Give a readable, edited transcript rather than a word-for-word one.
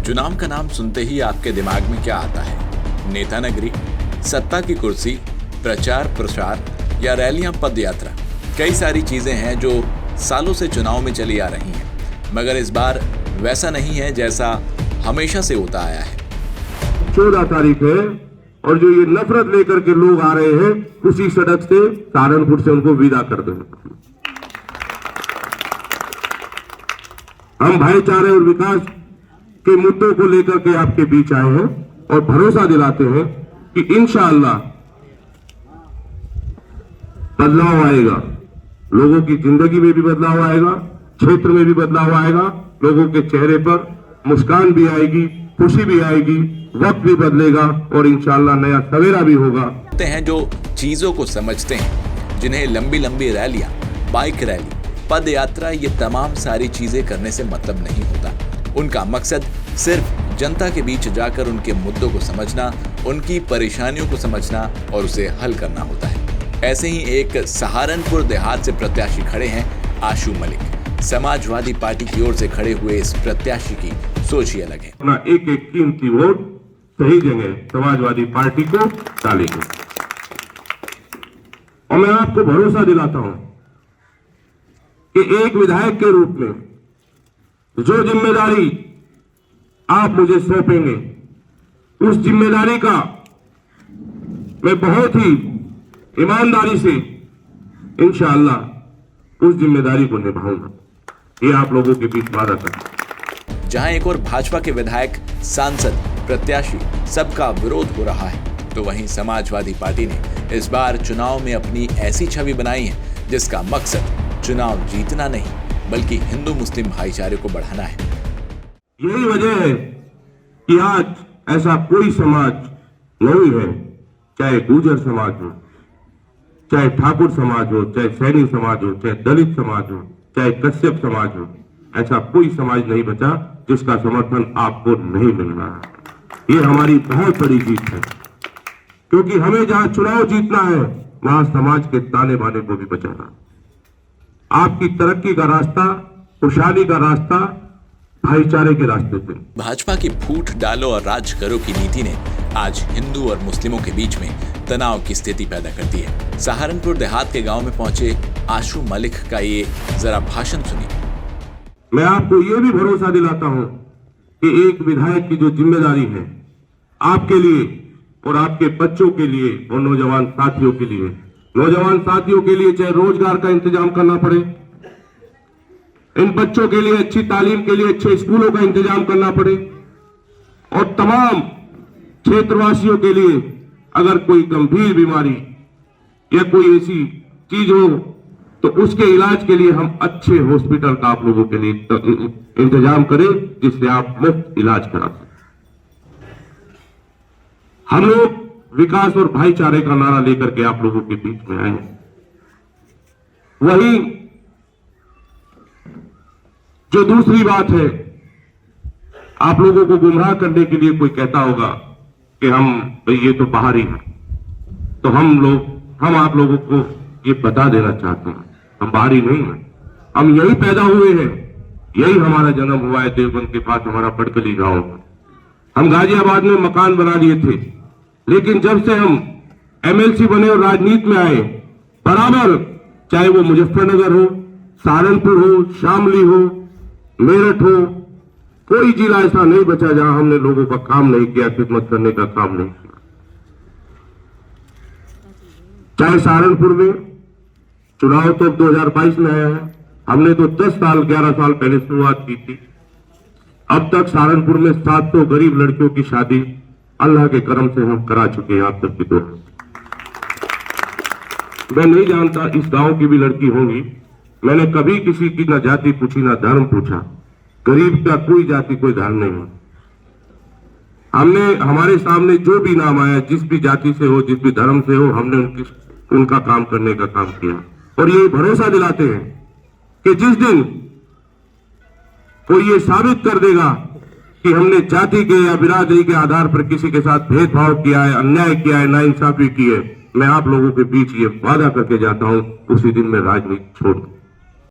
चुनाव का नाम सुनते ही आपके दिमाग में क्या आता है? नेता नगरी, सत्ता की कुर्सी, प्रचार प्रसार या रैलियां, पद यात्रा? कई सारी चीजें हैं जो सालों से चुनाव में चली आ रही हैं, मगर इस बार वैसा नहीं है जैसा हमेशा से होता आया है। 14 तारीख है और जो ये नफरत लेकर के लोग आ रहे हैं, उसी सड़क से सहारनपुर से उनको विदा कर दें। हम भाईचारे और विकास के मुद्दों को लेकर के आपके बीच आए हैं और भरोसा दिलाते हैं कि इंशाअल्लाह बदलाव आएगा। लोगों की जिंदगी में भी बदलाव आएगा, क्षेत्र में भी बदलाव आएगा, लोगों के चेहरे पर मुस्कान भी आएगी, खुशी भी आएगी, वक्त भी बदलेगा और इंशाअल्लाह नया सवेरा भी होगा। हैं जो चीजों को समझते हैं, जिन्हें लंबी लंबी रैलियां, बाइक रैली, पद यात्रा, ये तमाम सारी चीजें करने से मतलब नहीं होता। उनका मकसद सिर्फ जनता के बीच जाकर उनके मुद्दों को समझना, उनकी परेशानियों को समझना और उसे हल करना होता है। ऐसे ही एक सहारनपुर देहात से प्रत्याशी खड़े हैं आशू मलिक। समाजवादी पार्टी की ओर से खड़े हुए इस प्रत्याशी की सोच ही अलग है। अपना एक एक कीमती वोट सही जगह समाजवादी पार्टी को डालेंगे और मैं आपको भरोसा दिलाता हूं कि एक विधायक के रूप में जो जिम्मेदारी आप मुझे सौंपेंगे, उस जिम्मेदारी का मैं बहुत ही ईमानदारी से इंशाअल्लाह उस जिम्मेदारी को निभाऊंगा। ये आप लोगों के बीच वादा करता हूं। जहां एक और भाजपा के विधायक, सांसद, प्रत्याशी सबका विरोध हो रहा है, तो वहीं समाजवादी पार्टी ने इस बार चुनाव में अपनी ऐसी छवि बनाई है जिसका मकसद चुनाव जीतना नहीं बल्कि हिंदू मुस्लिम भाईचारे को बढ़ाना है। यही वजह है कि आज ऐसा कोई समाज नहीं है, चाहे गुर्जर समाज हो, चाहे ठाकुर समाज हो, चाहे सैनी समाज हो, चाहे दलित समाज हो, चाहे कश्यप समाज हो, ऐसा कोई समाज नहीं बचा जिसका समर्थन आपको नहीं मिल रहा है। ये हमारी बहुत बड़ी जीत है, क्योंकि हमें जहां चुनाव जीतना है वहां समाज के ताने बाने को भी बचाना। आपकी तरक्की का रास्ता, खुशहाली का रास्ता भाईचारे के रास्ते पे। भाजपा की फूट डालो और राज करो की नीति ने आज हिंदू और मुस्लिमों के बीच में तनाव की स्थिति पैदा कर दी है। सहारनपुर देहात के गांव में पहुंचे आशू मलिक का ये जरा भाषण सुनिए। मैं आपको ये भी भरोसा दिलाता हूं कि एक विधायक की जो जिम्मेदारी है आपके लिए और आपके बच्चों के लिए और नौजवान साथियों के लिए, चाहे रोजगार का इंतजाम करना पड़े, इन बच्चों के लिए अच्छी तालीम के लिए अच्छे स्कूलों का इंतजाम करना पड़े और तमाम क्षेत्रवासियों के लिए अगर कोई गंभीर बीमारी या कोई ऐसी चीज हो तो उसके इलाज के लिए हम अच्छे हॉस्पिटल का आप लोगों के लिए इंतजाम करें जिससे आप मुफ्त इलाज करा सकें। हम लोग विकास और भाईचारे का नारा लेकर के आप लोगों के बीच में आए हैं। वही जो दूसरी बात है, आप लोगों को गुमराह करने के लिए कोई कहता होगा कि हम भाई ये तो बाहरी हैं, तो हम आप लोगों को ये बता देना चाहते हैं, हम बाहरी नहीं हैं, हम यही पैदा हुए हैं, यही हमारा जन्म हुआ है। देवबंद के पास हमारा पड़कली गांव है। हम गाजियाबाद में मकान बना लिए थे, लेकिन जब से हम एमएलसी बने और राजनीति में आए, बराबर चाहे वो मुजफ्फरनगर हो, सहारनपुर हो, शामली हो, मेरठ हो, कोई जिला ऐसा नहीं बचा जहां हमने लोगों का काम नहीं किया, खिदमत करने का काम नहीं किया। चाहे सहारनपुर में चुनाव तो 2022 में आया है, हमने तो 10 साल 11 साल पहले शुरुआत की थी। अब तक सहारनपुर में 700 गरीब लड़कियों की शादी अल्लाह के करम से हम करा चुके हैं। आप तक की तो मैं नहीं जानता इस गांव की भी लड़की होंगी, मैंने कभी किसी की ना जाति पूछी ना धर्म पूछा। गरीब का कोई जाति कोई धर्म नहीं है। हमने हमारे सामने जो भी नाम आया, जिस भी जाति से हो, जिस भी धर्म से हो, हमने उनका काम करने का काम किया और ये भरोसा दिलाते हैं कि जिस दिन कोई ये साबित कर देगा कि हमने जाति के या बिरादरी के आधार पर किसी के साथ भेदभाव किया है, अन्याय किया है, नाइंसाफी की है, मैं आप लोगों के बीच ये वादा करके जाता हूं, उसी दिन मैं राजनीति छोड़ दूं।